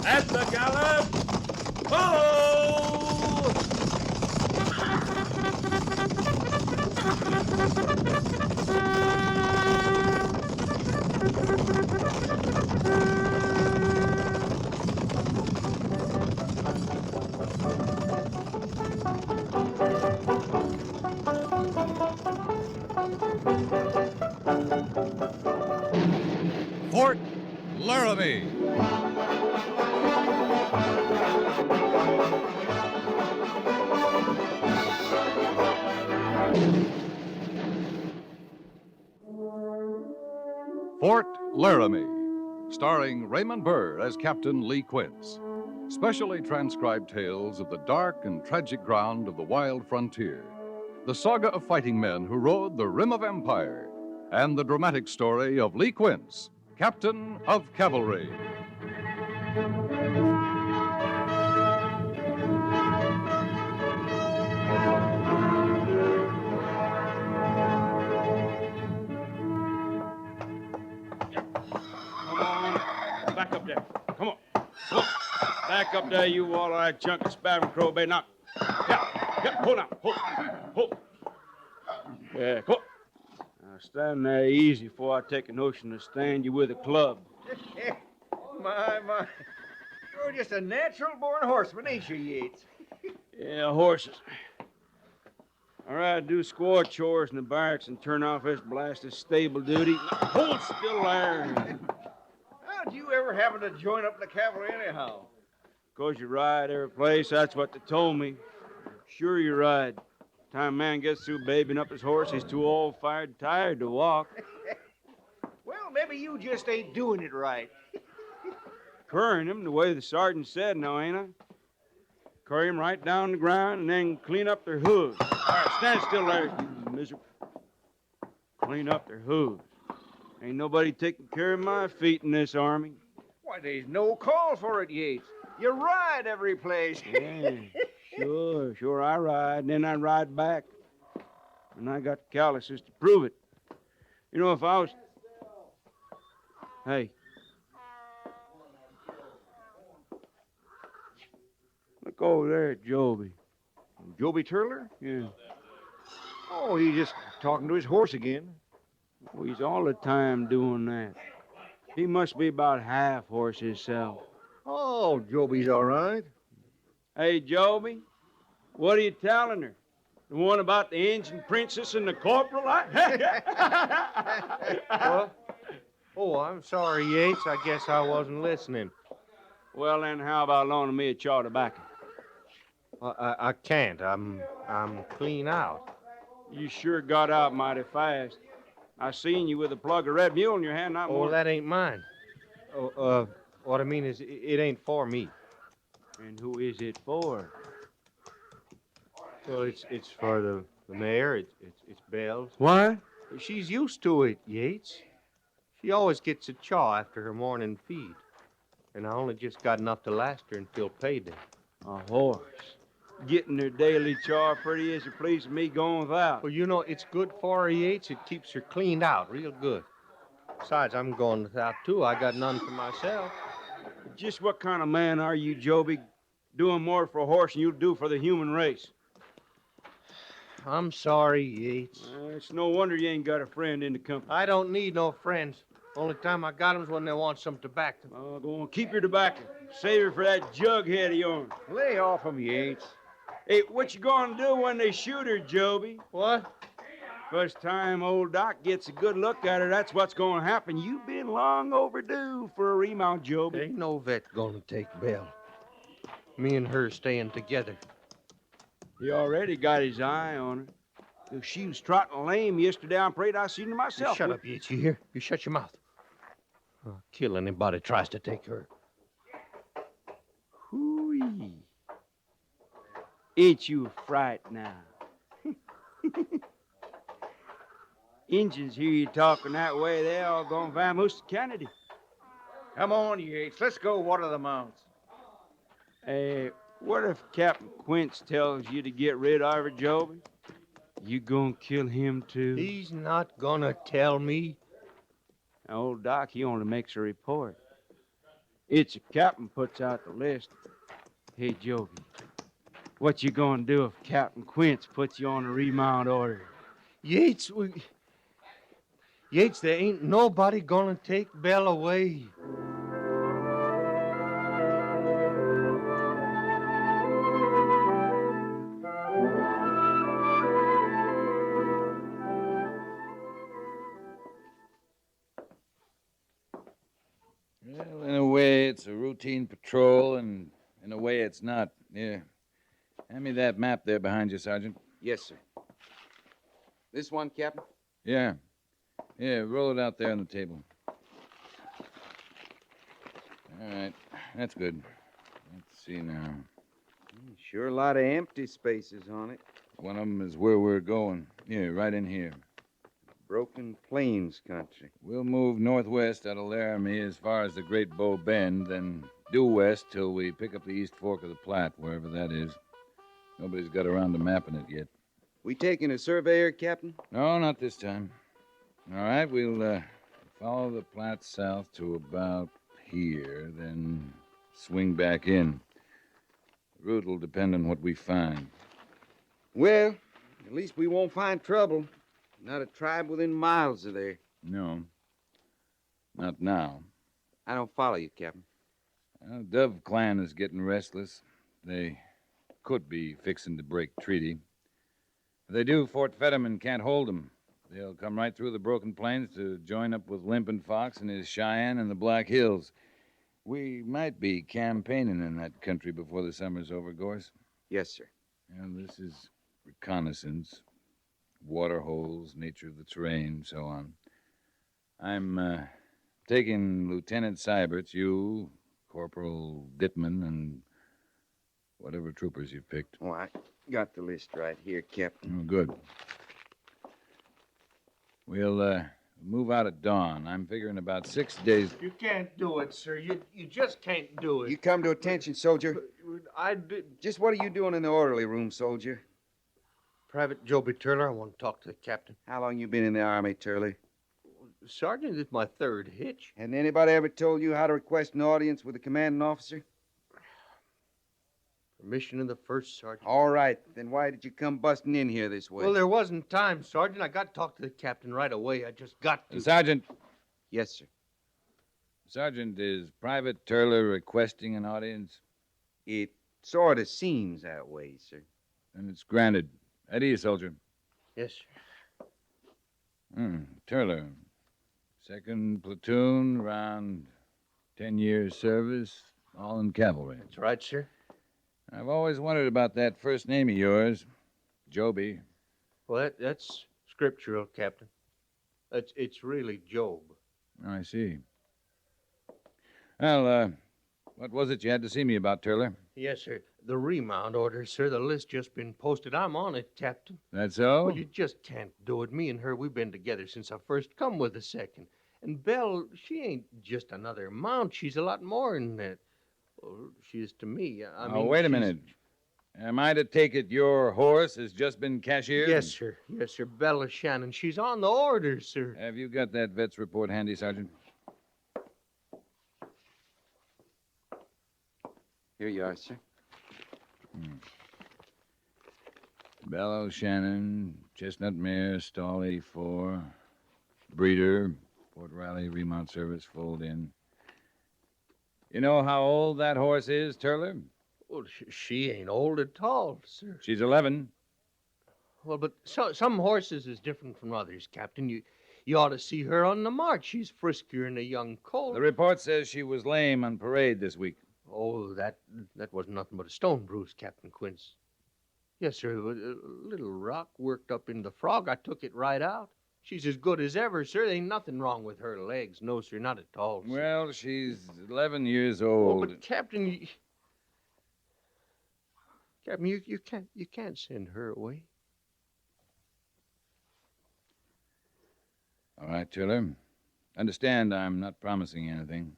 At the gallop! Follow! Fort Laramie. Fort Laramie, starring Raymond Burr as Kaptan Lee Quince. Specially transcribed tales of the dark and tragic ground of the wild frontier. The saga of fighting men who rode the rim of empire. And the dramatic story of Lee Quince, Captain of Cavalry. Come on. Back up there. Come on. Come on. Back up there, you wall-eyed chunk of spavined crow bay. Now. Yeah. Hold on. Hold. Yeah, come on. Now, stand there easy before I take a notion to stand you with a club. My. You're just a natural-born horseman, ain't you, Yates? Yeah, horses. All right, do squaw chores in the barracks and turn off this blasted stable duty. Now, hold still there. How'd you ever happen to join up the cavalry anyhow? 'Cause you ride every place, that's what they told me. Sure you ride. Time a man gets through babying up his horse, he's too old, fired, tired to walk. Well, maybe you just ain't doing it right. Currying him the way the sergeant said, now, ain't I? Curry him right down the ground and then clean up their hooves. All right, stand still there, you miserable. Clean up their hooves. Ain't nobody taking care of my feet in this army. Why, there's no call for it, Yates. You ride every place. Yeah, sure, I ride, and then I ride back. And I got the calluses to prove it. You know, if I was... Hey. Look over there at Joby. Joby Turler? Yeah. Oh, he's just talking to his horse again. Well, he's all the time doing that. He must be about half horse himself. Oh, Joby's all right. Hey, Joby, what are you telling her? The one about the Indian princess and the corporal? What? Oh, I'm sorry, Yates. I guess I wasn't listening. Well, then, how about loaning me a chaw tobacco? I can't. I'm clean out. You sure got out mighty fast. I seen you with a plug of red mule in your hand not more. Oh, that ain't mine. What I mean is, it ain't for me. And who is it for? Well, it's for the mare. It's Belle's. What? She's used to it, Yates. She always gets a chaw after her morning feed. And I only just got enough to last her until payday. A horse. Getting her daily chaw pretty as it pleases me going without. Well, you know, it's good for her, Yates. It keeps her cleaned out real good. Besides, I'm going without, too. I got none for myself. Just what kind of man are you, Joby? Doing more for a horse than you do for the human race. I'm sorry, Yates. It's no wonder you ain't got a friend in the company. I don't need no friends. Only time I got 'em's when they want some tobacco. Oh, go on, keep your tobacco. Save it for that jughead of yours. Lay off him, Yates. Hey, what you gonna do when they shoot her, Joby? What? First time old Doc gets a good look at her, that's what's gonna happen. You've been long overdue for a remount, Joby. Ain't no vet gonna take Belle. Me and her staying together. He already got his eye on her. If she was trotting lame yesterday, I'm afraid I seen her myself. Shut up, Yates, you hear? You shut your mouth. I'll kill anybody tries to take her. Hoo-wee. Ain't you a fright now? Injuns hear you talking that way, they all gonna vamoose to Kennedy. Come on, Yates. Let's go water the mounts. Hey, what if Captain Quince tells you to get rid of her, Joby? You gonna kill him, too? He's not gonna tell me. Now, old Doc, he only makes a report. It's a captain puts out the list. Hey, Joby, what you gonna do if Captain Quince puts you on a remount order? Yates, Yates, there ain't nobody gonna take Belle away. Well, in a way, it's a routine patrol, and in a way, it's not. Here, hand me that map there behind you, Sergeant. Yes, sir. This one, Captain? Yeah. Yeah, roll it out there on the table. All right, that's good. Let's see now. Sure a lot of empty spaces on it. One of them is where we're going. Yeah, right in here. Broken Plains country. We'll move northwest out of Laramie as far as the Great Bow Bend, then due west till we pick up the East Fork of the Platte, wherever that is. Nobody's got around to mapping it yet. We taking a surveyor, Captain? No, not this time. All right, we'll follow the Platte south to about here, then swing back in. The route will depend on what we find. Well, at least we won't find trouble. Not a tribe within miles of there. No, not now. I don't follow you, Captain. Well, Dove clan is getting restless. They could be fixing to break treaty. If they do, Fort Fetterman can't hold them. They'll come right through the Broken Plains to join up with Limpin' Fox and his Cheyenne and the Black Hills. We might be campaigning in that country before the summer's over, Gorse. Yes, sir. And this is reconnaissance, water holes, nature of the terrain, so on. I'm taking Lieutenant Seiberts, you, Corporal Dittman, and whatever troopers you've picked. Oh, I got the list right here, Captain. Oh, good. We'll move out at dawn. I'm figuring about 6 days. You can't do it, sir. You just can't do it. You come to attention, soldier. I did. Just what are you doing in the orderly room, soldier? Private Joby Turler, I want to talk to the captain. How long you been in the Army, Turley? Sergeant, this is my third hitch. Hadn't anybody ever told you how to request an audience with the commanding officer? Permission of the first sergeant. All right, then why did you come busting in here this way? Well, there wasn't time, Sergeant. I got to talk to the captain right away. I just got to. Sergeant. Yes, sir. Sergeant, is Private Turler requesting an audience? It sort of seems that way, sir. Then it's granted. At ease, soldier. Yes, sir. Turler. Second platoon, around 10 years service, all in cavalry. That's right, sir. I've always wondered about that first name of yours, Joby. Well, that's scriptural, Captain. It's really Job. Oh, I see. Well, what was it you had to see me about, Turler? Yes, sir. The remount order, sir. The list just been posted. I'm on it, Captain. That so? Well, you just can't do it. Me and her, we've been together since I first come with the second. And Belle, she ain't just another mount. She's a lot more than that. Well, she is to me. I mean, wait a she's- minute. Am I to take it your horse has just been cashiered? Yes, sir. Yes, sir. Bella Shannon. She's on the order, sir. Have you got that vet's report handy, Sergeant? Here you are, sir. Bella Shannon, Chestnut Mare, Stall 84, Breeder, Fort Riley Remount Service, fold in. You know how old that horse is, Turler? Well, she ain't old at all, sir. She's 11. Well, but some horses is different from others, Captain. You ought to see her on the march. She's friskier than a young colt. The report says she was lame on parade this week. Oh, that wasn't nothing but a stone bruise, Captain Quince. Yes, sir. A little rock worked up in the frog. I took it right out. She's as good as ever, sir. There ain't nothing wrong with her legs. No, sir, not at all, sir. Well, she's 11 years Oh, old. but Captain, Captain, you can't send her away. All right, Turler. Understand I'm not promising anything,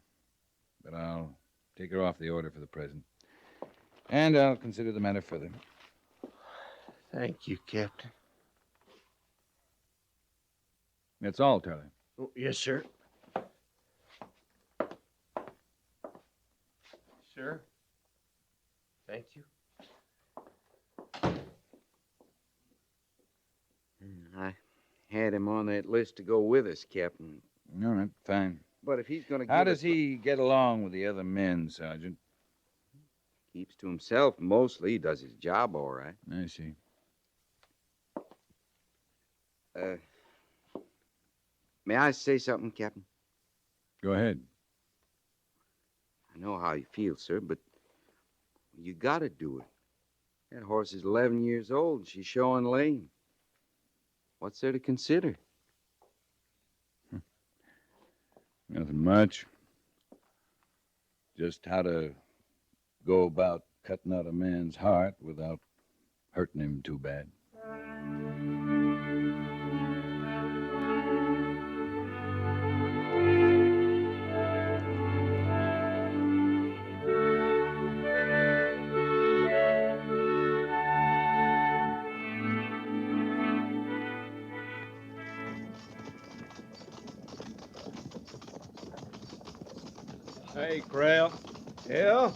but I'll take her off the order for the present. And I'll consider the matter further. Thank you, Captain. That's all, Turler. Oh, yes, sir. Thank you. I had him on that list to go with us, Captain. All right, fine. But if he's going to How does he get along with the other men, Sergeant? Keeps to himself mostly. He does his job all right. I see. May I say something, Captain? Go ahead. I know how you feel, sir, but you got to do it. That horse is 11 years old and she's showing lame. What's there to consider? Nothing much. Just how to go about cutting out a man's heart without hurting him too bad. Hey, Creel. Yeah?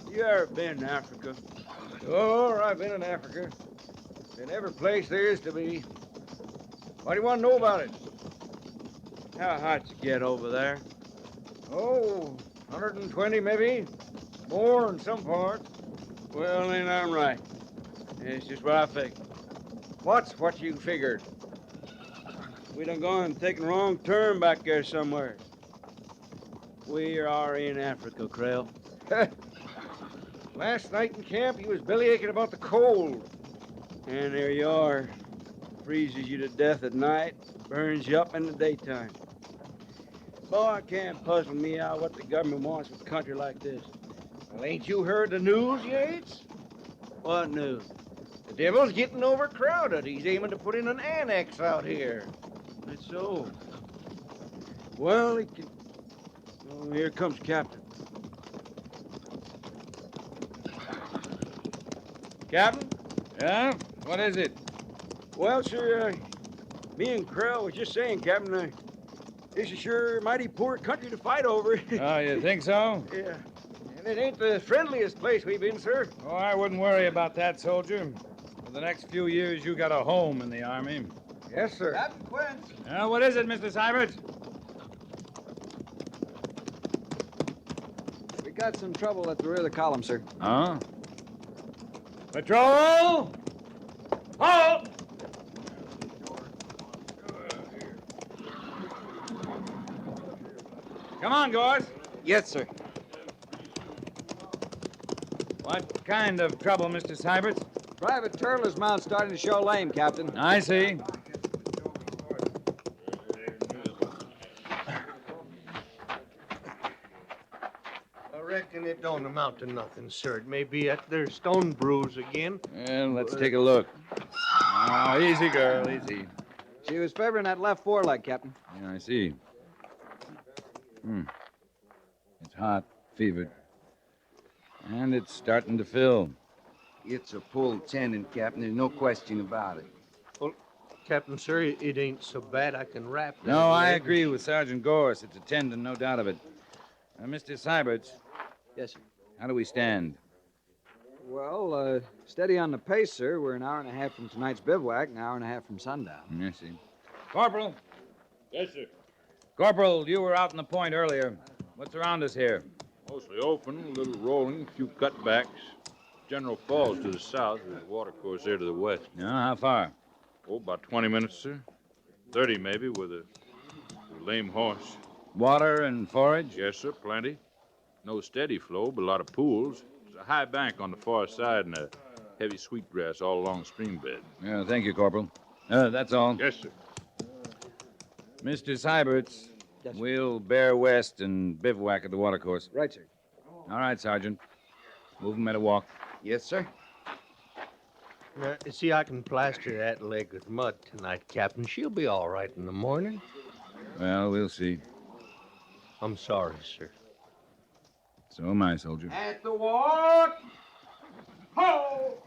You ever been in Africa? Sure, I've been in Africa. Been every place there is to be. What do you want to know about it? How hot you get over there? Oh, 120 maybe. More in some parts. Well, then I'm right. It's just what I figured. What's what you figured? We done gone and taken a wrong turn back there somewhere. We are in Africa, Creel. Last night in camp, he was bellyaching about the cold. And there you are. Freezes you to death at night, burns you up in the daytime. Boy, it can't puzzle me out what the government wants with a country like this. Well, ain't you heard the news, Yates? What news? The devil's getting overcrowded. He's aiming to put in an annex out here. That's so. Well, he can... Oh, here comes Captain. Captain? Yeah? What is it? Well, sir, me and Creel was just saying, Captain, this is sure a mighty poor country to fight over. Oh, you think so? Yeah. And it ain't the friendliest place we've been, sir. Oh, I wouldn't worry about that, soldier. For the next few years, you got a home in the Army. Yes, sir. Captain Quince. What is it, Mr. Sybert? We got some trouble at the rear of the column, sir. Huh? Patrol! Halt! Come on, Gorse. Yes, sir. What kind of trouble, Mr. Sybert? Private Turler's mount starting to show lame, Captain. I see. I reckon it don't amount to nothing, sir. It may be at their stone bruise again. Well, let's take a look. Oh, easy, girl, easy. She was favoring that left foreleg, Captain. Yeah, I see. It's hot, fevered. And it's starting to fill. It's a pulled tendon, Captain. There's no question about it. Well, Captain, sir, it ain't so bad. I can wrap that No, I leg. agree with Sergeant Gorse. It's a tendon, no doubt of it. Mr. Sybert, Yes, sir. how do we stand? Well, steady on the pace, sir. We're an hour and a half from tonight's bivouac, an hour and a half from sundown. I see. Corporal. Yes, sir. Corporal, you were out in the point earlier. What's around us here? Mostly open, a little rolling, a few cutbacks. General Falls to the south, with a water course there to the west. No, how far? Oh, about 20 minutes, sir. 30 maybe, with a lame horse. Water and forage? Yes, sir, plenty. No steady flow, but a lot of pools. There's a high bank on the far side and a heavy sweetgrass all along the stream bed. Yeah, thank you, Corporal. That's all. Yes, sir. Mr. Syberts, Yes, sir. we'll bear west and bivouac at the water course. Right, sir. All right, Sergeant. Move 'em at a walk. Yes, sir. Now, see, I can plaster that leg with mud tonight, Captain. She'll be all right in the morning. Well, we'll see. I'm sorry, sir. So am I, soldier. At the walk! Ho!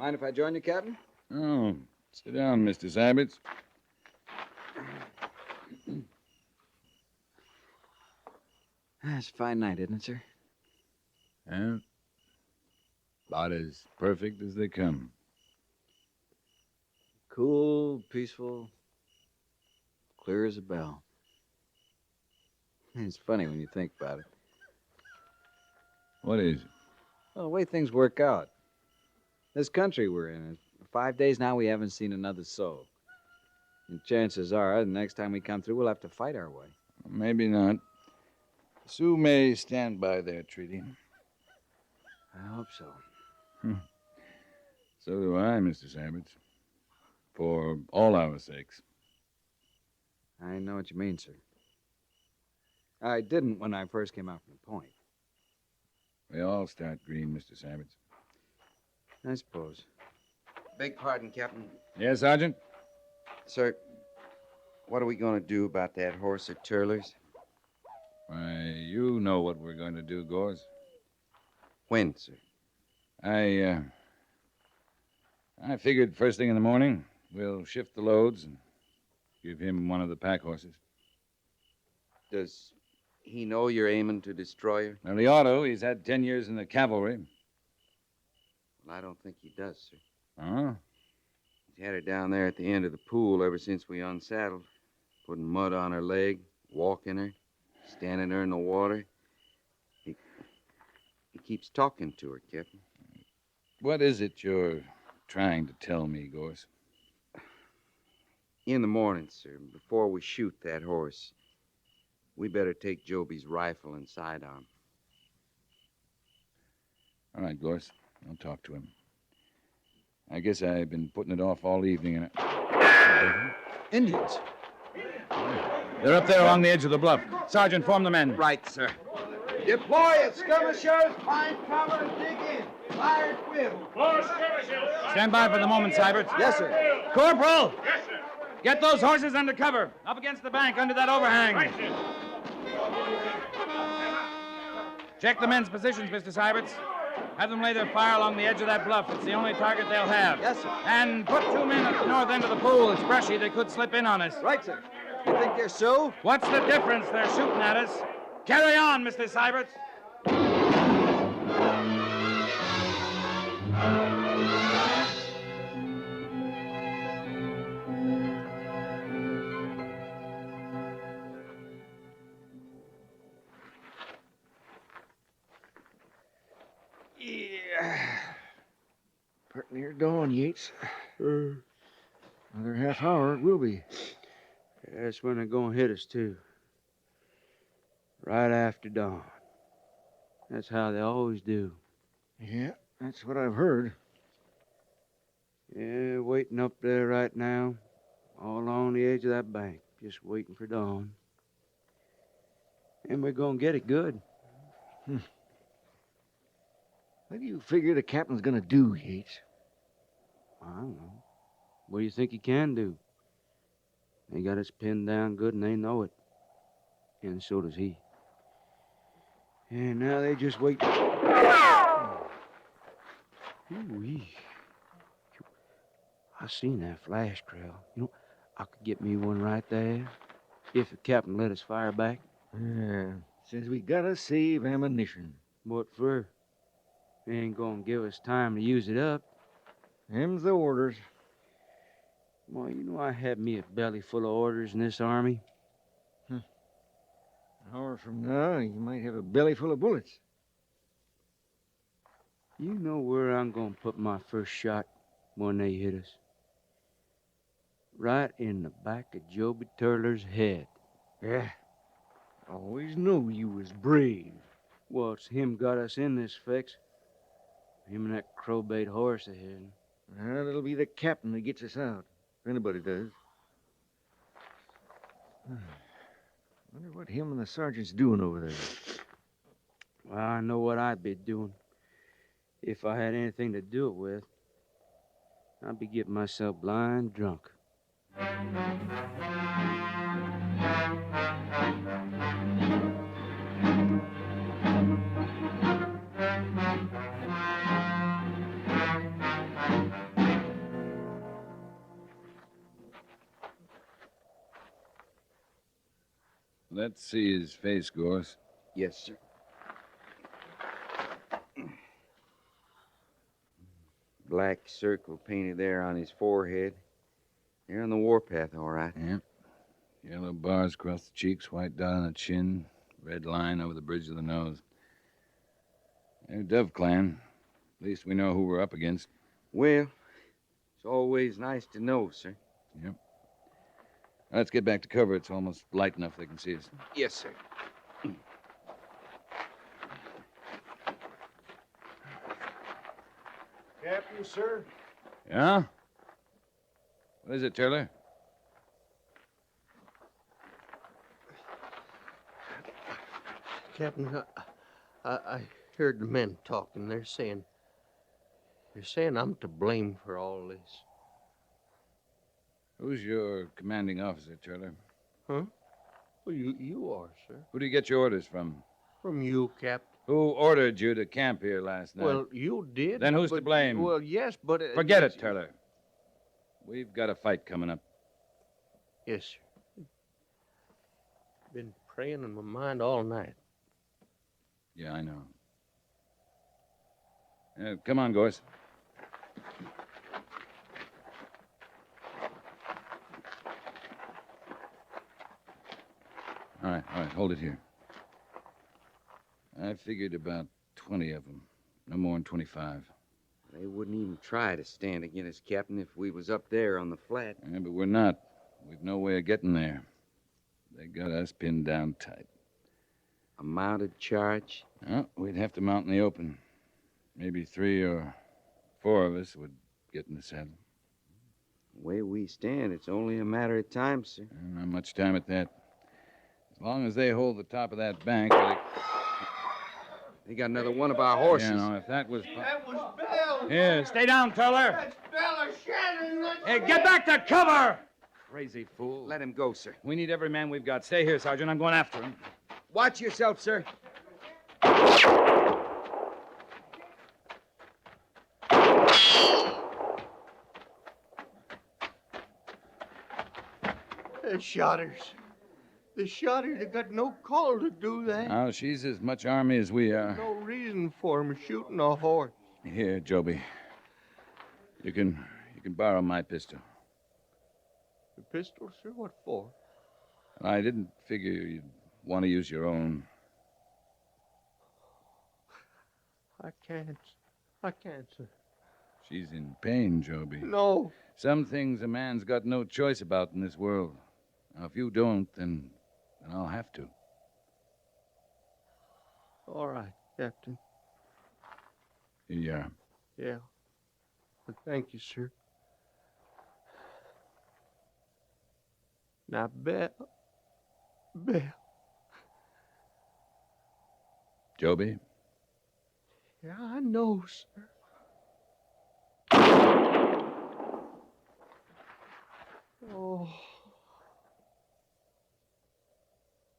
Mind if I join you, Captain? Oh, sit down, Mr. Syberts. It's a fine night, isn't it, sir? Yeah. About as perfect as they come. Cool, peaceful, clear as a bell. It's funny when you think about it. What is it? Well, the way things work out. This country we're in, 5 days now we haven't seen another soul. And chances are, the next time we come through, we'll have to fight our way. Maybe not. The Sioux may stand by their treaty. I hope so. So do I, Mr. Syberts. For all our sakes. I know what you mean, sir. I didn't when I first came out from the point. We all start green, Mr. Syberts. I suppose. Beg pardon, Captain. Yes, Sergeant? Sir, what are we going to do about that horse at Turler's? Why, you know what we're going to do, Gores. When, sir? I figured first thing in the morning, we'll shift the loads and give him one of the pack horses. Does he know you're aiming to destroy her? Well, he ought to. He's had 10 years in the cavalry. Well, I don't think he does, sir. Oh? He's had her down there at the end of the pool ever since we unsaddled, putting mud on her leg, walking her, standing her in the water. He keeps talking to her, Captain. What is it you're trying to tell me, Gores? In the morning, sir, before we shoot that horse, we better take Joby's rifle and sidearm. All right, Gores. I'll talk to him. I guess I've been putting it off all evening. Indians. They're up there along the edge of the bluff. Sergeant, form the men. Right, sir. Deploy it, skirmishers. Find cover and dig in. Fire at will. Stand by for the moment, Syberts. Yes, sir. Corporal! Yes, sir. Get those horses under cover. Up against the bank, under that overhang. Right, sir. Check the men's positions, Mr. Syberts. Have them lay their fire along the edge of that bluff. It's the only target they'll have. Yes, sir. And put 2 men at the north end of the pool. It's brushy. They could slip in on us. Right, sir. You think they're Sioux? What's the difference? They're shooting at us. Carry on, Mr. Syberts. Pretty near dawn, Yates. Another half hour it will be. That's when they're going to hit us, too. Right after dawn. That's how they always do. Yeah, that's what I've heard. Yeah, waiting up there right now, all along the edge of that bank, just waiting for dawn. And we're going to get it good. What do you figure the captain's gonna do, Yates? I don't know. What do you think he can do? They got us pinned down good and they know it. And so does he. And now they just wait. Ooh-wee. I seen that flash trail. You know, I could get me one right there if the captain let us fire back. Yeah, says we gotta save ammunition. What for? They ain't gonna give us time to use it up. Them's the orders. Well, you know I had me a belly full of orders in this army. An hour from now, you might have a belly full of bullets. You know where I'm gonna put my first shot when they hit us? Right in the back of Joby Turler's head. Yeah. Always knew you was brave. Well, it's him got us in this fix. Him and that crowbait horse ahead. Well, it'll be the captain that gets us out, if anybody does. Wonder what him and the sergeant's doing over there. Well, I know what I'd be doing. If I had anything to do it with, I'd be getting myself blind drunk. Let's see his face, Gorse. Yes, sir. Black circle painted there on his forehead. They're on the warpath, all right. Yep. Yellow bars across the cheeks, white dot on the chin, red line over the bridge of the nose. They're Dove Clan. At least we know who we're up against. Well, it's always nice to know, sir. Yep. Let's get back to cover. It's almost light enough they can see us. Yes, sir. Captain, sir? Yeah? What is it, Turler? Captain, I heard the men talking. They're saying I'm to blame for all this. Who's your commanding officer, Turler? Huh? Well, you are, sir. Who do you get your orders from? From you, Captain. Who ordered you to camp here last night? Well, you did. Then who's to but- blame? Well, yes, but... Forget it, Turler. We've got a fight coming up. Yes, sir. Been praying in my mind all night. Yeah, I know. Come on, Gorse. All right, hold it here. I figured about 20 of them. No more than 25. They wouldn't even try to stand against us, Captain, if we was up there on the flat. Yeah, but we're not. We've no way of getting there. They got us pinned down tight. A mounted charge? Well, we'd have to mount in the open. Maybe 3 or 4 of us would get in the saddle. The way we stand, it's only a matter of time, sir. Not much time at that. As long as they hold the top of that bank, They got another one of our horses. Yeah, no, if that was... That was Bell. Here, stay down, Turler. That's Bella Shannon. Hey, get back to cover! Crazy fool. Let him go, sir. We need every man we've got. Stay here, Sergeant. I'm going after him. Watch yourself, sir. They shot her. They shot her. They got no call to do that. Now, she's as much army as we are. No reason for 'em shooting a horse. Here, Joby. You can borrow my pistol. The pistol, sir? What for? I didn't figure you'd want to use your own. I can't, sir. She's in pain, Joby. No. Some things a man's got no choice about in this world. Now, if you don't, then I'll have to. All right, Captain. Here you are. Yeah. Well, thank you, sir. Now, Bell. Joby? Yeah, I know, sir. Oh.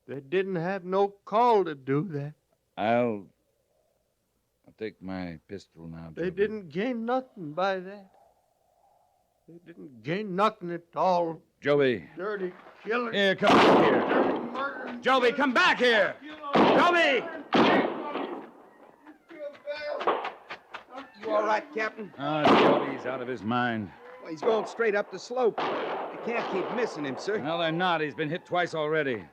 They didn't have no call to do that. I'll take my pistol now, Joby. They didn't gain nothing by that. They didn't gain nothing at all. Joby. Dirty killer. Here, come back here. Dirty murder. Joby, come back here. Joby! You all right, Captain? Oh, Joby's out of his mind. Well, he's going straight up the slope. You can't keep missing him, sir. No, they're not. He's been hit twice already.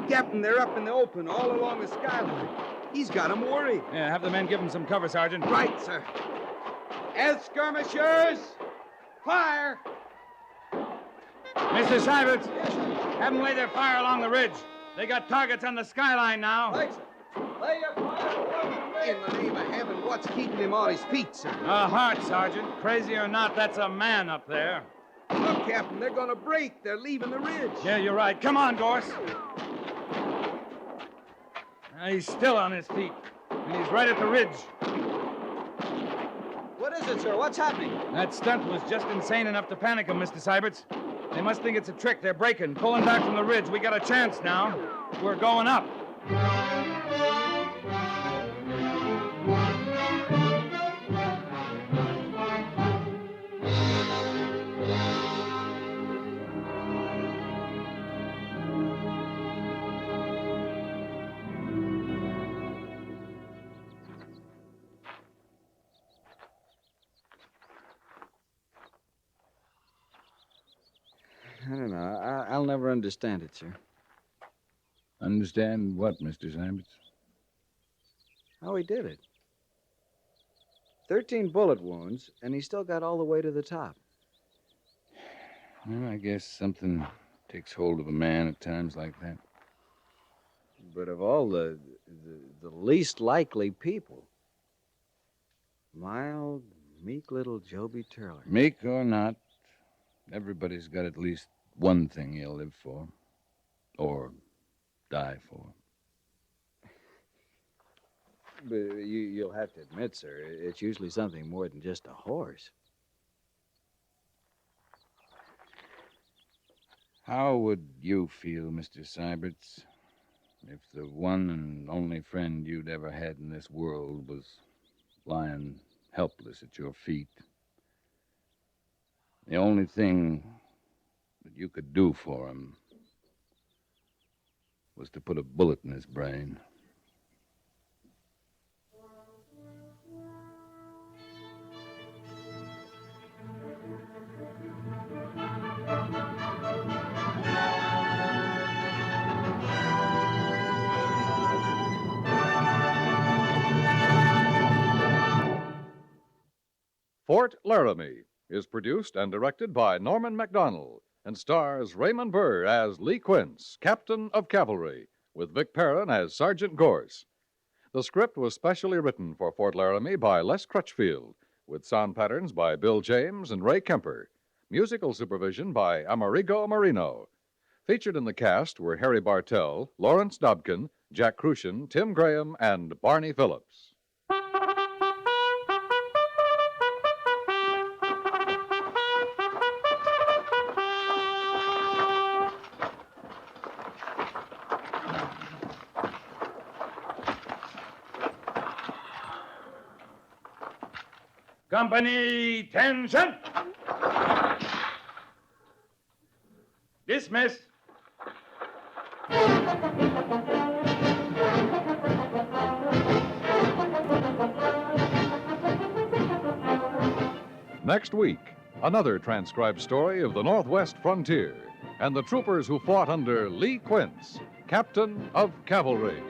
Captain, they're up in the open, all along the skyline. He's got 'em worried. Yeah, have the men give him some cover, Sergeant. Right, sir. As skirmishers, fire! Mr. Syberts, have them lay their fire along the ridge. They got targets on the skyline now. Right, sir. Lay your fire. In the name of heaven, what's keeping him on his feet, sir? A heart, Sergeant. Crazy or not, that's a man up there. Look, Captain, they're gonna break. They're leaving the ridge. Yeah, you're right. Come on, Gorse. He's still on his feet, and he's right at the ridge. What is it, sir? What's happening? That stunt was just insane enough to panic them, Mr. Syberts. They must think it's a trick. They're breaking, pulling back from the ridge. We got a chance now. We're going up. I'll never understand it, sir. Understand what, Mr. Syberts? How he did it. 13 bullet wounds, and he still got all the way to the top. Well, I guess something takes hold of a man at times like that. But of all the least likely people, mild, meek little Joby Turler. Meek or not, everybody's got at least one thing he'll live for. Or die for. But you'll have to admit, sir, it's usually something more than just a horse. How would you feel, Mr. Syberts, if the one and only friend you'd ever had in this world was lying helpless at your feet? The only thing that you could do for him was to put a bullet in his brain. Fort Laramie is produced and directed by Norman MacDonald and stars Raymond Burr as Lee Quince, Captain of Cavalry, with Vic Perrin as Sergeant Gorse. The script was specially written for Fort Laramie by Les Crutchfield, with sound patterns by Bill James and Ray Kemper. Musical supervision by Amerigo Marino. Featured in the cast were Harry Bartell, Lawrence Dobkin, Jack Crucian, Tim Graham, and Barney Phillips. Company, attention! Dismiss. Next week, another transcribed story of the Northwest frontier and the troopers who fought under Lee Quince, Captain of Cavalry.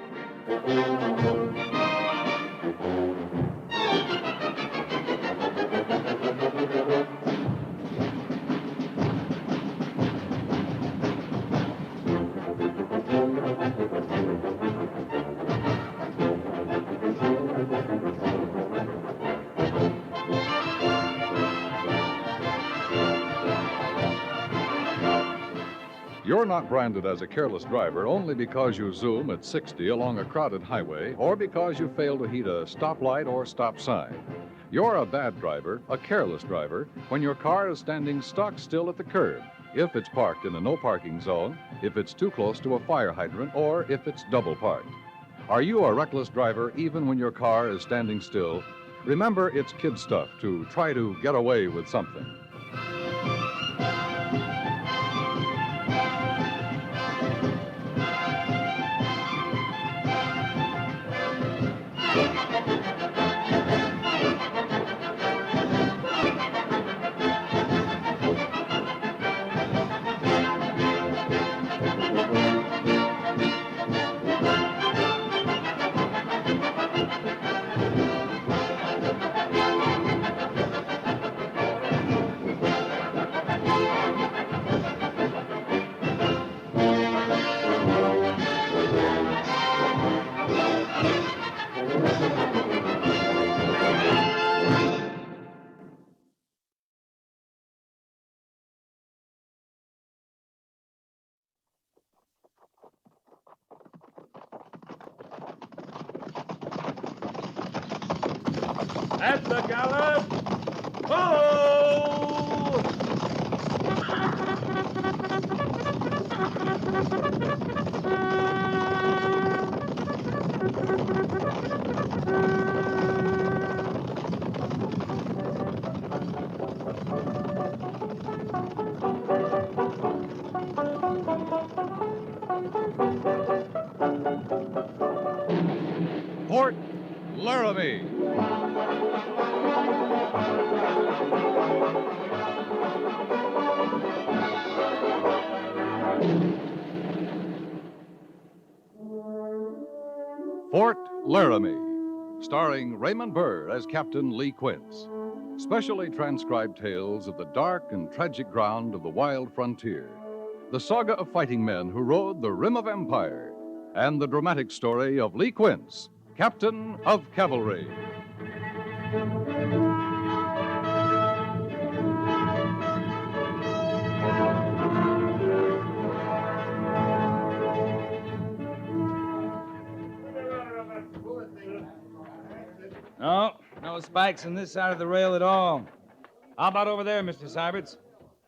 You're not branded as a careless driver only because you zoom at 60 along a crowded highway or because you fail to heed a stoplight or stop sign. You're a bad driver, a careless driver, when your car is standing stock still at the curb, if it's parked in a no parking zone, if it's too close to a fire hydrant, or if it's double parked. Are you a reckless driver even when your car is standing still? Remember, it's kid stuff to try to get away with something. At the gallop! Ho! Fort Laramie. Fort Laramie, starring Raymond Burr as Captain Lee Quince. Specially transcribed tales of the dark and tragic ground of the wild frontier. The saga of fighting men who rode the rim of empire. And the dramatic story of Lee Quince, Captain of Cavalry. No spikes on this side of the rail at all. How about over there, Mr. Syberts?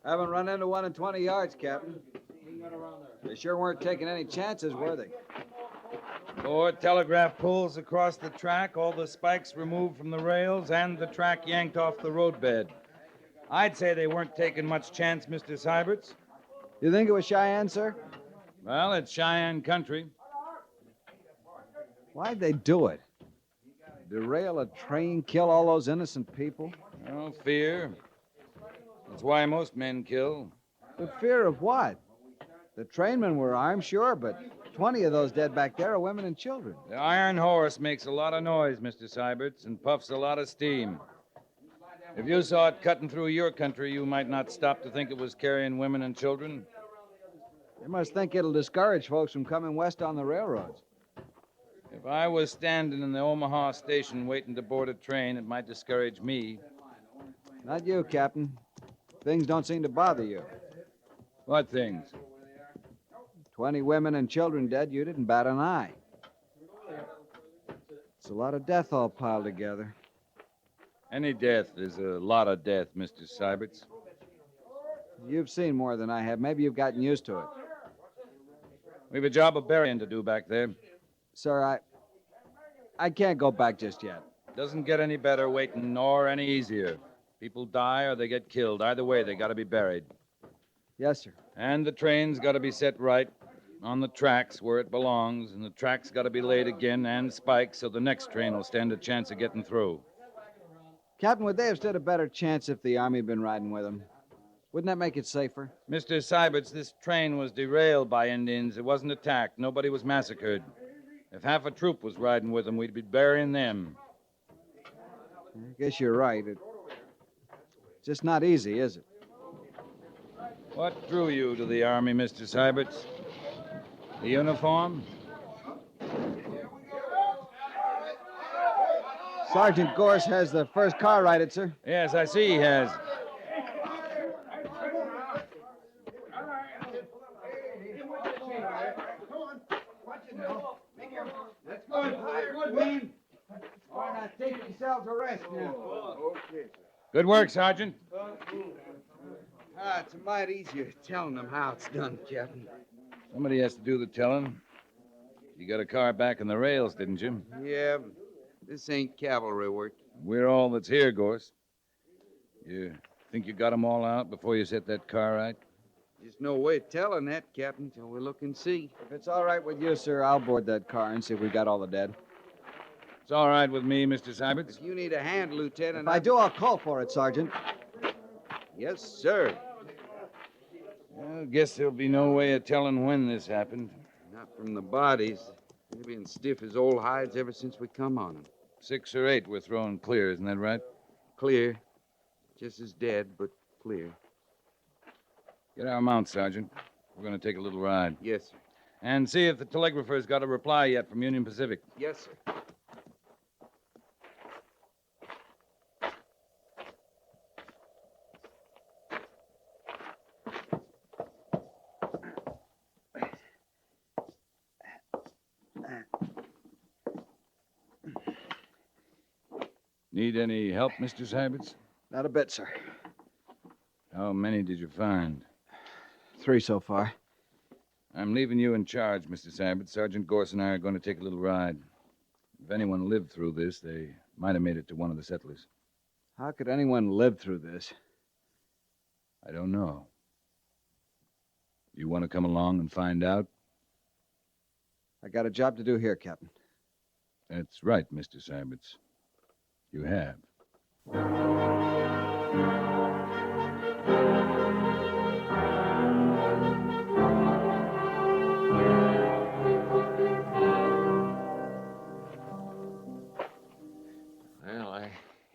Haven't run into one in 20 yards, Captain. They sure weren't taking any chances, were they? 4 telegraph poles across the track, all the spikes removed from the rails, and the track yanked off the roadbed. I'd say they weren't taking much chance, Mr. Syberts. You think it was Cheyenne, sir? Well, it's Cheyenne country. Why'd they do it? Derail a train, kill all those innocent people? Oh, fear. That's why most men kill. But fear of what? The trainmen were armed, sure, but 20 of those dead back there are women and children. The iron horse makes a lot of noise, Mr. Syberts, and puffs a lot of steam. If you saw it cutting through your country, you might not stop to think it was carrying women and children. They must think it'll discourage folks from coming west on the railroads. If I was standing in the Omaha station waiting to board a train, it might discourage me. Not you, Captain. Things don't seem to bother you. What things? 20 women and children dead, you didn't bat an eye. It's a lot of death all piled together. Any death is a lot of death, Mr. Syberts. You've seen more than I have. Maybe you've gotten used to it. We've a job of burying to do back there. Sir, I can't go back just yet. Doesn't get any better waiting nor any easier. People die or they get killed. Either way, they got to be buried. Yes, sir. And the train's got to be set right on the tracks where it belongs, and the tracks got to be laid again and spiked so the next train will stand a chance of getting through. Captain, would they have stood a better chance if the Army had been riding with them? Wouldn't that make it safer? Mr. Syberts, this train was derailed by Indians. It wasn't attacked. Nobody was massacred. If half a troop was riding with them, we'd be burying them. I guess you're right. It's just not easy, is it? What drew you to the Army, Mr. Syberts? The uniform? Sergeant Gorse has the first car righted, sir. Yes, I see he has. Let's go. Good, man. Why not take yourselves a rest now? Okay. Good work, Sergeant. It's a mite easier telling them how it's done, Captain. Somebody has to do the telling. You got a car back in the rails, didn't you? Yeah, but this ain't cavalry work. We're all that's here, Gorse. You think you got 'em all out before you set that car right? There's no way of telling that, Captain, till we look and see. If it's all right with you, sir, I'll board that car and see if we got all the dead. It's all right with me, Mr. Syberts. If you need a hand, Lieutenant... If I do, I'll call for it, Sergeant. Yes, sir. I guess there'll be no way of telling when this happened. Not from the bodies. They've been stiff as old hides ever since we come on them. 6 or 8 were thrown clear, isn't that right? Clear. Just as dead, but clear. Get our mounts, Sergeant. We're going to take a little ride. Yes, sir. And see if the telegrapher's got a reply yet from Union Pacific. Yes, sir. Need any help, Mr. Syberts? Not a bit, sir. How many did you find? 3 so far. I'm leaving you in charge, Mr. Syberts. Sergeant Gorse and I are going to take a little ride. If anyone lived through this, they might have made it to one of the settlers. How could anyone live through this? I don't know. You want to come along and find out? I got a job to do here, Captain. That's right, Mr. Syberts. You have.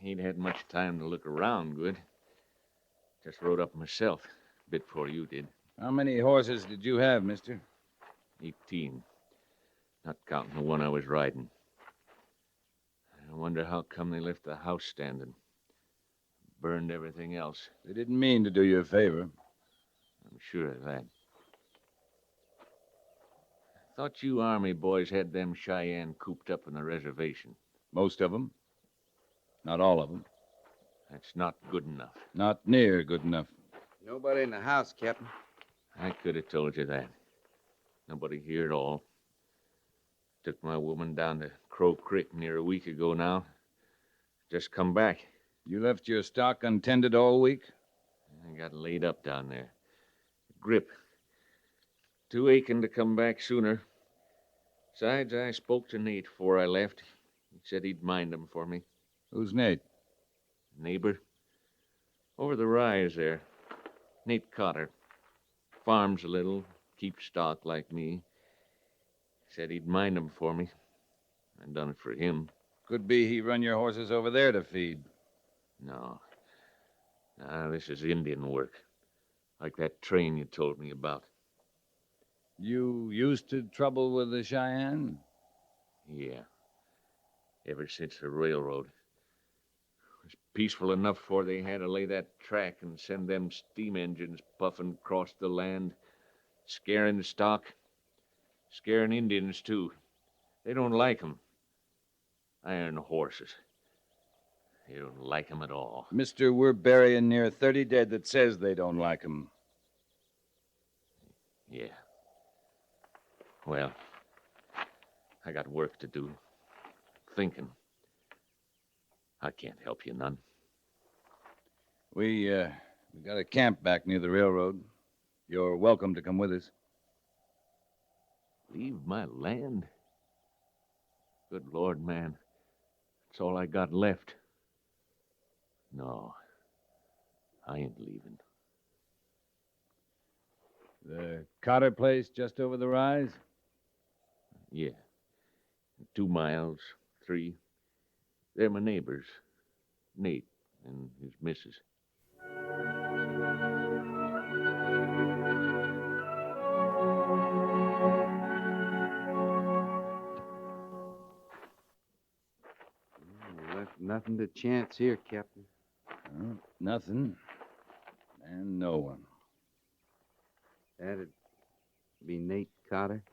ain't had much time to look around good. Just rode up myself a bit before you did. How many horses did you have, mister? 18. Not counting the one I was riding. I wonder how come they left the house standing. Burned everything else. They didn't mean to do you a favor. I'm sure of that. Thought you Army boys had them Cheyenne cooped up in the reservation. Most of them. Not all of them. That's not good enough. Not near good enough. Nobody in the house, Captain. I could have told you that. Nobody here at all. Took my woman down to Crow Creek near a week ago now. Just come back. You left your stock untended all week? I got laid up down there. Grip. Too aching to come back sooner. Besides, I spoke to Nate before I left. He said he'd mind them for me. Who's Nate? Neighbor. Over the rise there. Nate Cotter. Farms a little, keeps stock like me. Said he'd mind them for me. I done it for him. Could be he run your horses over there to feed. No. This is Indian work. Like that train you told me about. You used to trouble with the Cheyenne? Yeah. Ever since the railroad. It was peaceful enough before they had to lay that track and send them steam engines puffing across the land, scaring the stock, scaring Indians, too. They don't like 'em. Iron horses. They don't like 'em at all. Mister, we're burying near 30 dead that says they don't like 'em. Yeah. Well, I got work to do. Thinking. I can't help you none. We got a camp back near the railroad. You're welcome to come with us. Leave my land? Good Lord, man. That's all I got left. No. I ain't leaving. The Cotter place just over the rise? Yeah. 2 miles, 3. They're my neighbors. Nate and his missus. Left nothing to chance here, Captain. Well, nothing. And no one. That'd be Nate Cotter.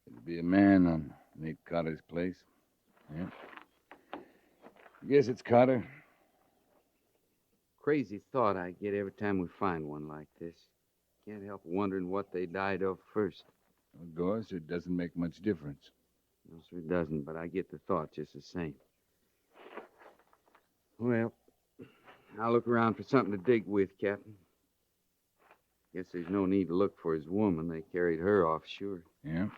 There'd be a man on Nate Cotter's place. Yeah. I guess it's Cotter. Crazy thought I get every time we find one like this. Can't help wondering what they died of first. Of course, it doesn't make much difference. No, sir, it doesn't, but I get the thought just the same. Well, I'll look around for something to dig with, Captain. Guess there's no need to look for his woman. They carried her off, sure. Yeah.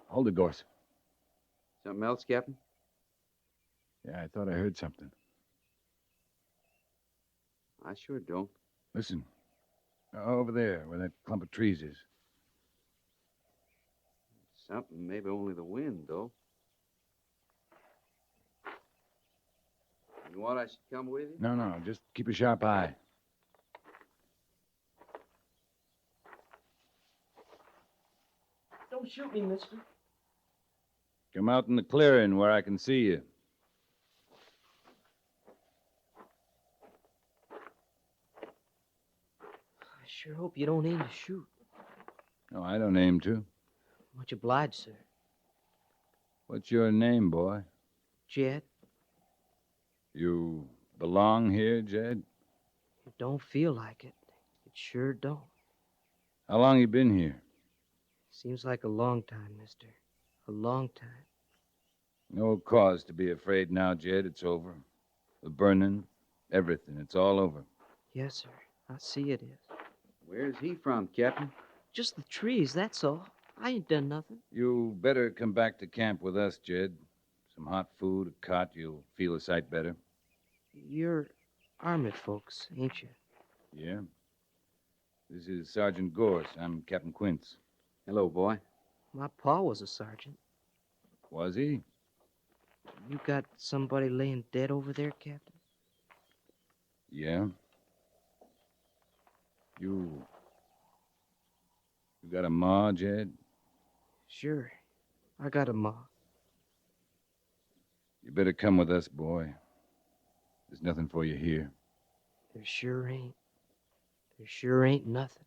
Hold it, Gorse. Something else, Captain? Yeah, I thought I heard something. I sure don't. Listen. Over there, where that clump of trees is. Something, maybe only the wind, though. You want I should come with you? No, just keep a sharp eye. Don't shoot me, mister. Come out in the clearing where I can see you. I sure hope you don't aim to shoot. No, I don't aim to. Much obliged, sir. What's your name, boy? Jed, You belong here, Jed? it don't feel like it. It sure don't. How long you been here? Seems like a long time, mister. A long time. No cause to be afraid now, Jed. It's over. The burning, everything. It's all over. Yes, sir. I see it is. Where's he from, Captain? Just the trees, that's all. I ain't done nothing. You better come back to camp with us, Jed. Some hot food, a cot. You'll feel a sight better. You're Army folks, ain't you? Yeah? This is Sergeant Gorse. I'm Captain Quince. Hello, boy. My pa was a sergeant. Was he? You got somebody laying dead over there, Captain? Yeah. You got a ma, Jed? Sure. I got a ma. You better come with us, boy. There's nothing for you here. There sure ain't. There sure ain't nothing.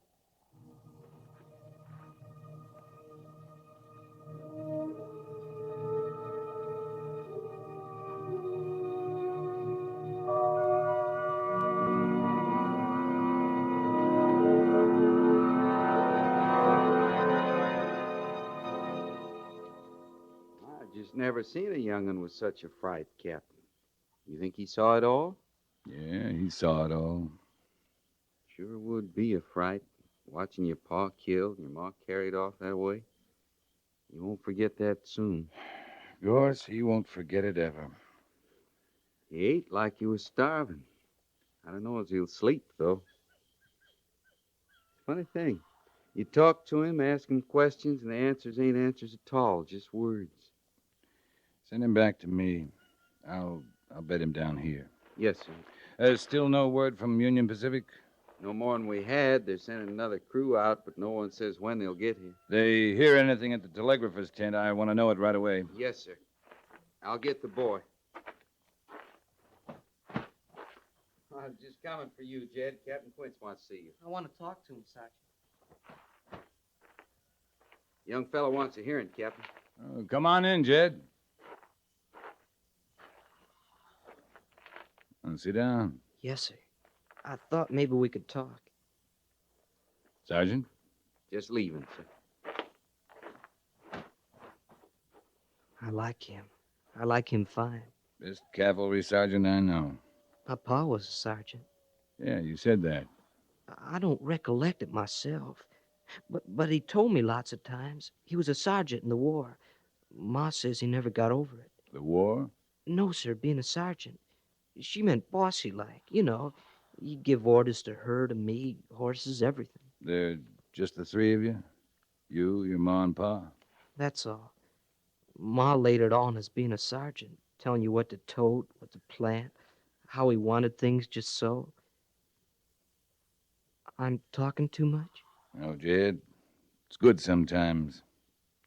I've just never seen a young'un with such a fright, Captain. You think he saw it all? Yeah, he saw it all. Sure would be a fright, watching your pa killed and your ma carried off that way. You won't forget that soon. Of course, he won't forget it ever. He ate like he was starving. I don't know as he'll sleep, though. Funny thing. You talk to him, ask him questions, and the answers ain't answers at all, just words. Send him back to me. I'll bed him down here. Yes, sir. There's still no word from Union Pacific? No more'n we had. They're sending another crew out, but no one says when they'll get here. They hear anything at the telegrapher's tent, I want to know it right away. Yes, sir. I'll get the boy. I'm just coming for you, Jed. Captain Quince wants to see you. I want to talk to him, Sergeant. Young fellow wants a hearing, Captain. Oh, come on in, Jed. Sit down. Yes, sir. I thought maybe we could talk. Sergeant? Just leaving, sir. I like him. I like him fine. Best cavalry sergeant I know. My pa was a sergeant. Yeah, you said that. I don't recollect it myself. But he told me lots of times. He was a sergeant in the war. Ma says he never got over it. The war? No, sir, being a sergeant. She meant bossy-like, you know. He'd give orders to her, to me, horses, everything. They're just the three of you? You, your ma, and pa? That's all. Ma laid it on as being a sergeant, telling you what to tote, what to plant, how he wanted things just so. I'm talking too much? Oh, Jed, it's good sometimes.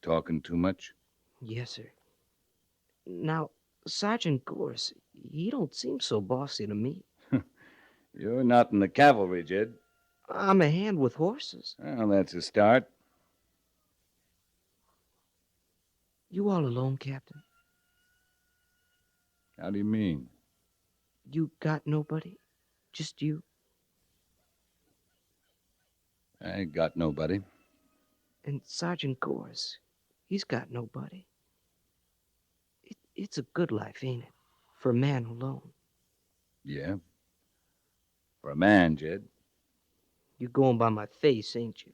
Talking too much. Yes, sir. Now, Sergeant Gorse, he don't seem so bossy to me. You're not in the cavalry, Jed. I'm a hand with horses. Well, that's a start. You all alone, Captain? How do you mean? You got nobody? Just you? I ain't got nobody. And Sergeant Gorse, he's got nobody. It's a good life, ain't it? For a man alone. Yeah. For a man, Jed. You're going by my face, ain't you?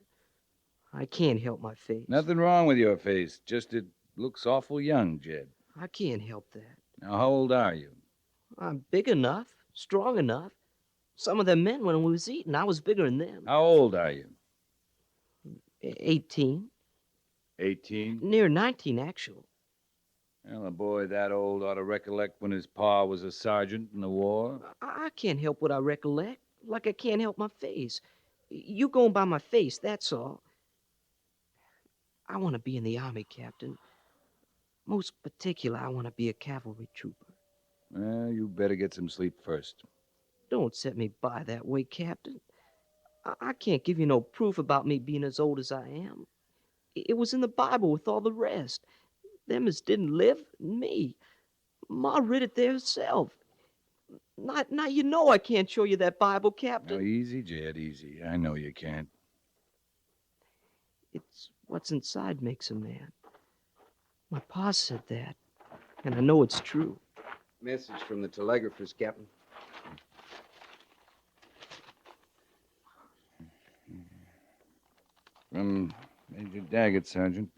I can't help my face. Nothing wrong with your face. Just it looks awful young, Jed. I can't help that. Now, how old are you? I'm big enough, strong enough. Some of them men, when we was eating, I was bigger than them. How old are you? 18. 18? Near 19, actual. Well, a boy that old ought to recollect when his pa was a sergeant in the war. I can't help what I recollect, like I can't help my face. You going by my face, that's all. I want to be in the Army, Captain. Most particular, I want to be a cavalry trooper. Well, you better get some sleep first. Don't set me by that way, Captain. I can't give you no proof about me being as old as I am. It was in the Bible with all the rest. Them as didn't live, and me. Ma read it there herself. Now you know I can't show you that Bible, Captain. Now, easy, Jed, easy. I know you can't. It's what's inside makes a man. My pa said that, and I know it's true. Message from the telegraphers, Captain. From Major Daggett, Sergeant.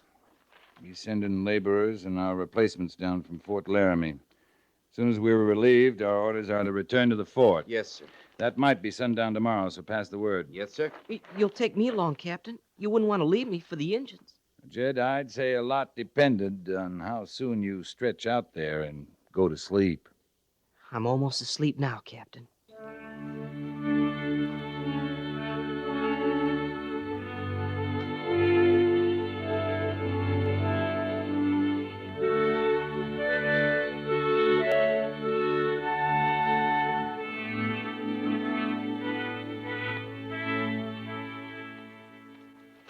He's sending laborers and our replacements down from Fort Laramie. As soon as we were relieved, our orders are to return to the fort. Yes, sir. That might be sundown tomorrow, so pass the word. Yes, sir. You'll take me along, Captain. You wouldn't want to leave me for the Injuns. Jed, I'd say a lot depended on how soon you stretch out there and go to sleep. I'm almost asleep now, Captain.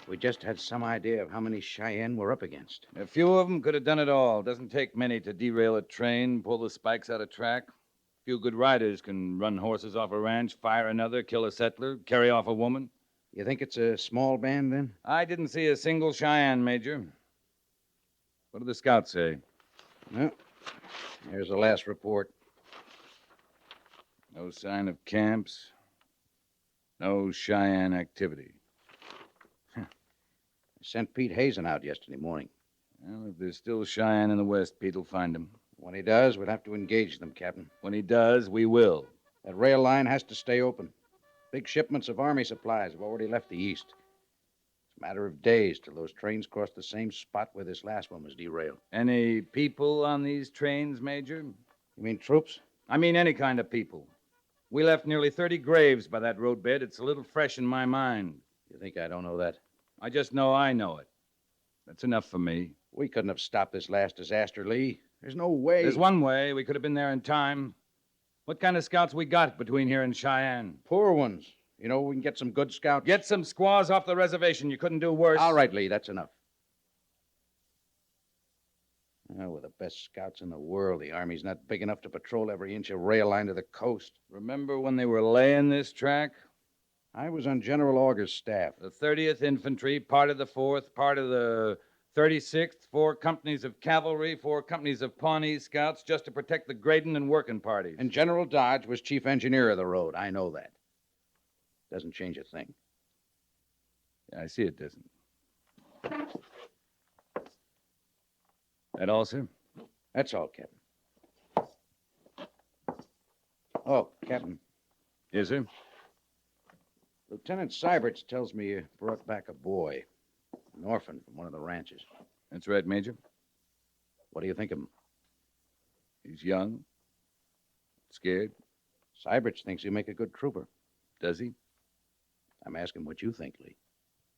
We just had some idea of how many Cheyenne we're up against. A few of them could have done it all. Doesn't take many to derail a train, pull the spikes out of track. A few good riders can run horses off a ranch, fire another, kill a settler, carry off a woman. You think it's a small band, then? I didn't see a single Cheyenne, Major. What do the scouts say? Well, here's the last report. No sign of camps. No Cheyenne activity. I sent Pete Hazen out yesterday morning. Well, if there's still Cheyenne in the west, Pete'll find them. When he does, we'll have to engage them, Captain. When he does, we will. That rail line has to stay open. Big shipments of Army supplies have already left the east. It's a matter of days till those trains cross the same spot where this last one was derailed. Any people on these trains, Major? You mean troops? I mean any kind of people. We left nearly 30 graves by that roadbed. It's a little fresh in my mind. You think I don't know that? I just know I know it. That's enough for me. We couldn't have stopped this last disaster, Lee. There's no way. There's one way. We could have been there in time. What kind of scouts we got between here and Cheyenne? Poor ones. You know, we can get some good scouts. Get some squaws off the reservation. You couldn't do worse. All right, Lee, that's enough. Well, we're the best scouts in the world. The Army's not big enough to patrol every inch of rail line to the coast. Remember when they were laying this track? I was on General Augur's staff. The 30th Infantry, part of the 4th, part of the 36th, 4 companies of cavalry, 4 companies of Pawnee scouts, just to protect the grading and working parties. And General Dodge was chief engineer of the road. I know that. Doesn't change a thing. Yeah, I see it doesn't. That all, sir? That's all, Captain. Oh, Captain. Yes, sir? Lieutenant Syberts tells me you brought back a boy, an orphan from one of the ranches. That's right, Major. What do you think of him? He's young, scared. Syberts thinks he'll make a good trooper. Does he? I'm asking what you think, Lee.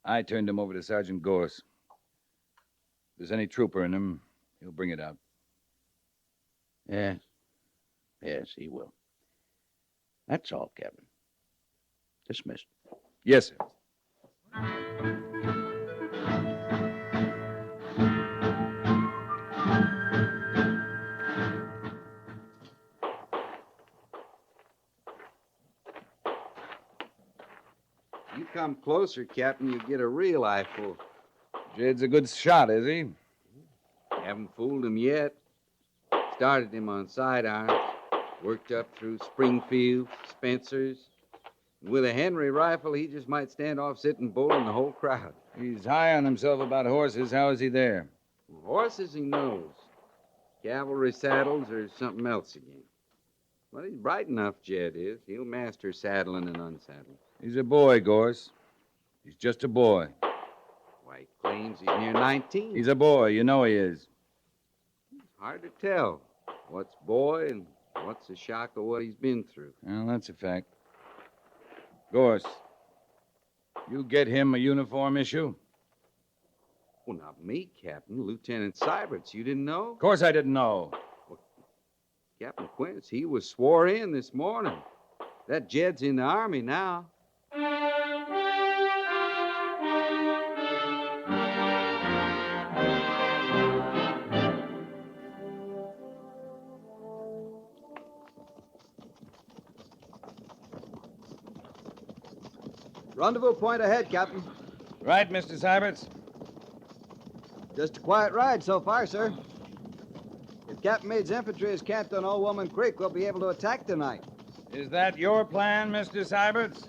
I turned him over to Sergeant Gorse. If there's any trooper in him, he'll bring it out. Yes. Yes, he will. That's all, Captain. Dismissed. Yes, sir. You come closer, Captain, you get a real eyeful. Jed's a good shot, is he? Haven't fooled him yet. Started him on sidearms, worked up through Springfield, Spencer's. With a Henry rifle, he just might stand off sitting bull in the whole crowd. He's high on himself about horses. How is he there? Horses he knows. Cavalry saddles or something else again. Well, he's bright enough, Jed is. He'll master saddling and unsaddling. He's a boy, Gorse. He's just a boy. Why, he claims he's near 19. He's a boy. You know he is. It's hard to tell what's boy and what's the shock of what he's been through. Well, that's a fact. Gorse, you get him a uniform issue? Well, not me, Captain. Lieutenant Syberts. You didn't know? Of course I didn't know. Captain Quince, he was swore in this morning. That Jed's in the Army now. Rendezvous point ahead, Captain. Right, Mr. Syberts? Just a quiet ride so far, sir. If Captain Meade's infantry is camped on Old Woman Creek, we'll be able to attack tonight. Is that your plan, Mr. Syberts?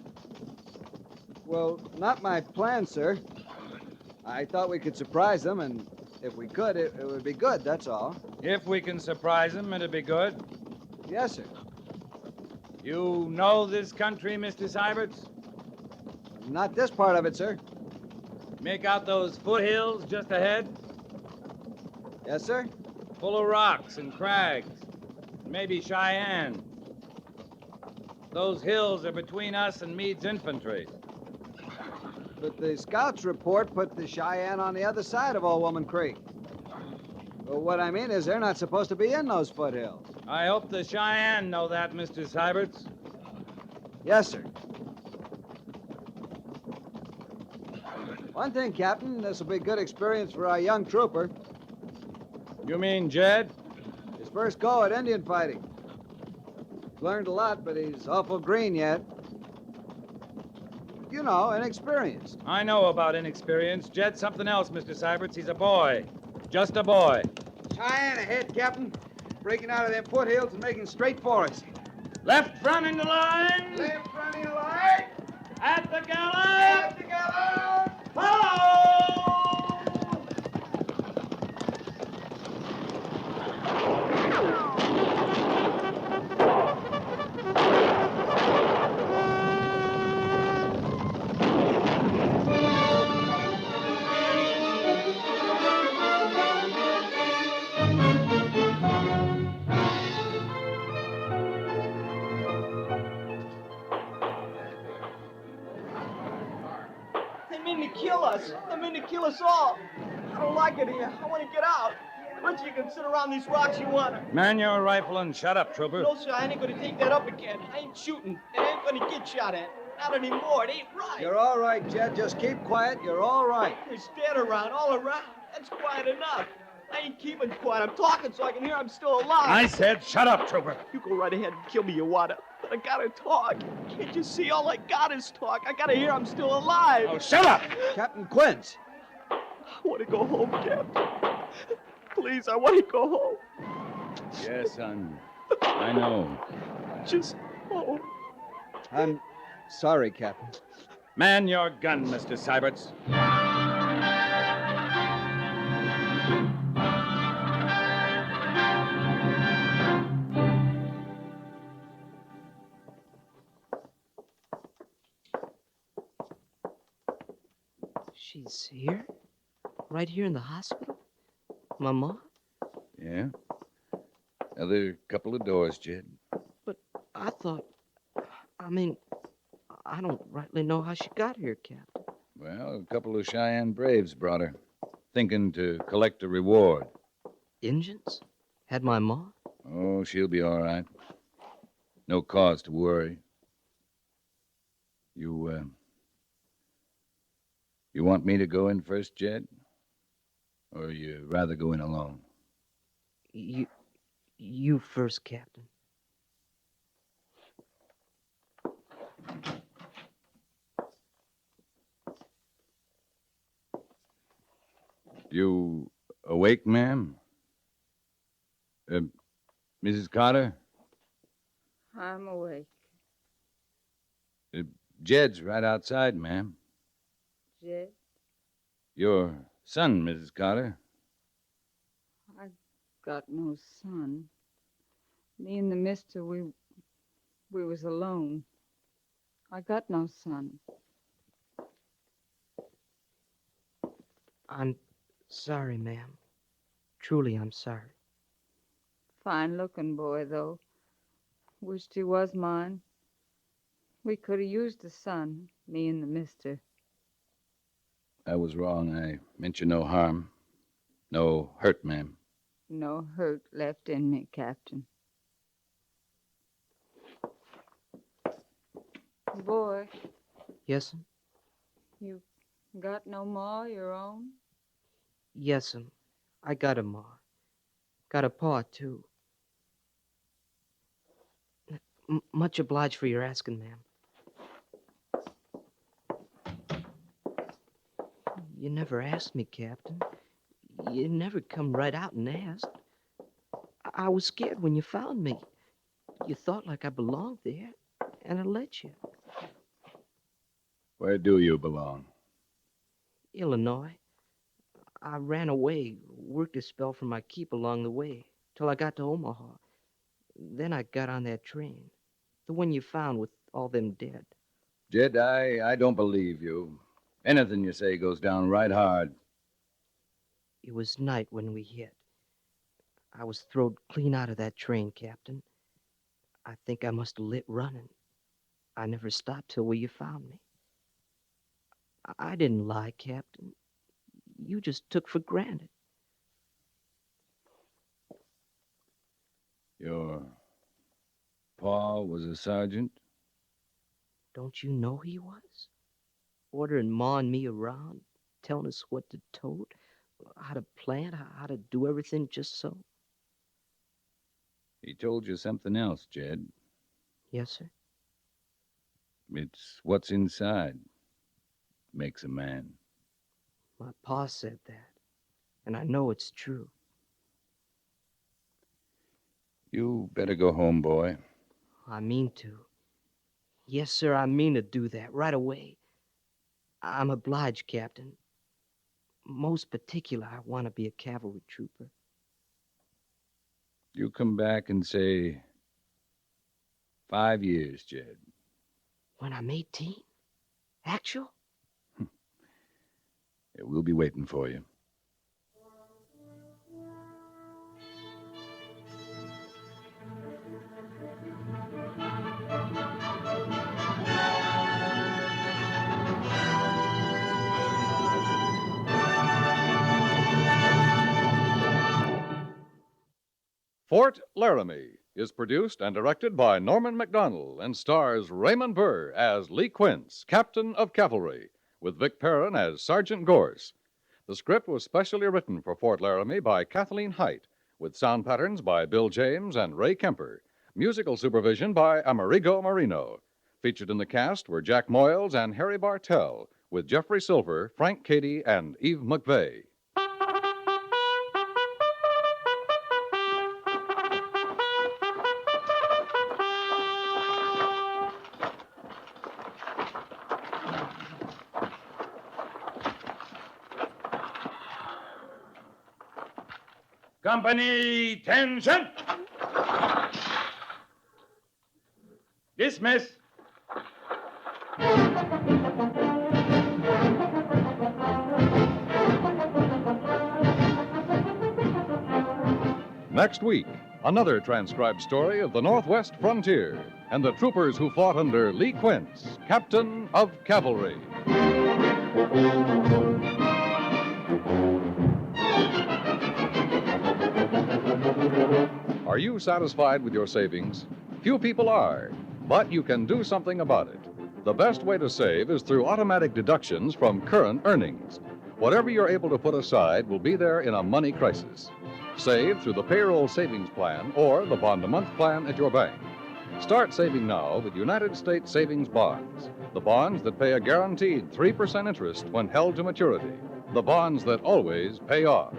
Well, not my plan, sir. I thought we could surprise them, and if we could, it would be good, that's all. If we can surprise them, it'll be good. Yes, sir. You know this country, Mr. Syberts? Not this part of it, sir. Make out those foothills just ahead? Yes, sir? Full of rocks and crags. Maybe Cheyenne. Those hills are between us and Meade's infantry. But the scouts report put the Cheyenne on the other side of Old Woman Creek. Well, what I mean is they're not supposed to be in those foothills. I hope the Cheyenne know that, Mr. Syberts. Yes, sir. One thing, Captain, this will be good experience for our young trooper. You mean Jed? His first go at Indian fighting. He's learned a lot, but he's awful green yet. You know, inexperienced. I know about inexperience. Jed's something else, Mr. Syberts. He's a boy. Just a boy. Cheyenne ahead, Captain. Breaking out of them foothills and making straight for us. Left front in the line. Left front in the line. At the gallop. At the gallop. Follow! They mean to kill us. They mean to kill us all. I don't like it here. I want to get out. But you can sit around these rocks you want to. Man your rifle and shut up, trooper. No, sir, I ain't going to take that up again. I ain't shooting. It ain't going to get shot at. Not anymore. It ain't right. You're all right, Jed. Just keep quiet. You're all right. There's dead around, all around. That's quiet enough. I ain't keeping quiet. I'm talking so I can hear I'm still alive. I said shut up, trooper. You go right ahead and kill me, you wanna. But I gotta talk. Can't you see all I got is talk? I gotta hear I'm still alive. Oh, shut up! Captain Quince. I want to go home, Captain. Please, I want to go home. Yes, son. I know. Just home. I'm sorry, Captain. Man your gun, Mr. Syberts. She's here? Right here in the hospital? My mom? Yeah? Another couple of doors, Jed. But I thought... I don't rightly know how she got here, Captain. Well, a couple of Cheyenne braves brought her, thinking to collect a reward. Injuns? Had my mom? Oh, she'll be all right. No cause to worry. You want me to go in first, Jed? Or you rather go in alone? You first, Captain. You awake, ma'am? Mrs. Carter? I'm awake. Jed's right outside, ma'am. Jed? Your son, Mrs. Carter. I got no son. Me and the mister, we was alone. I got no son. I'm sorry, ma'am. Truly, I'm sorry. Fine-looking boy, though. Wished he was mine. We could have used a son, me and the mister. I was wrong. I meant you no harm. No hurt, ma'am. No hurt left in me, Captain. Boy. Yes'm? You got no ma your own? Yes'm. I got a ma. Got a pa, too. Much obliged for your asking, ma'am. You never asked me, Captain. You never come right out and asked. I was scared when you found me. You thought like I belonged there, and I let you. Where do you belong? Illinois. I ran away, worked a spell from my keep along the way, till I got to Omaha. Then I got on that train, the one you found with all them dead. Jed, I don't believe you. Anything you say goes down right hard. It was night when we hit. I was throwed clean out of that train, Captain. I think I must have lit running. I never stopped till where you found me. I didn't lie, Captain. You just took for granted. Your pa was a sergeant? Don't you know he was? Ordering Ma and me around, telling us what to tote, how to plant, how to do everything just so. He told you something else, Jed. Yes, sir. It's what's inside makes a man. My pa said that, and I know it's true. You better go home, boy. I mean to. Yes, sir, I mean to do that right away. I'm obliged, Captain. Most particular, I want to be a cavalry trooper. You come back and say 5 years, Jed. When I'm 18? Actual? We'll be waiting for you. Fort Laramie is produced and directed by Norman MacDonald and stars Raymond Burr as Lee Quince, Captain of Cavalry, with Vic Perrin as Sergeant Gorse. The script was specially written for Fort Laramie by Kathleen Height, with sound patterns by Bill James and Ray Kemper. Musical supervision by Amerigo Marino. Featured in the cast were Jack Moyles and Harry Bartell, with Jeffrey Silver, Frank Cady, and Eve McVeigh. Company, attention! Dismiss. Next week, another transcribed story of the Northwest frontier and the troopers who fought under Lee Quince, Captain of Cavalry. Are you satisfied with your savings? Few people are, but you can do something about it. The best way to save is through automatic deductions from current earnings. Whatever you're able to put aside will be there in a money crisis. Save through the payroll savings plan or the bond-a-month plan at your bank. Start saving now with United States savings bonds, the bonds that pay a guaranteed 3% interest when held to maturity, the bonds that always pay off.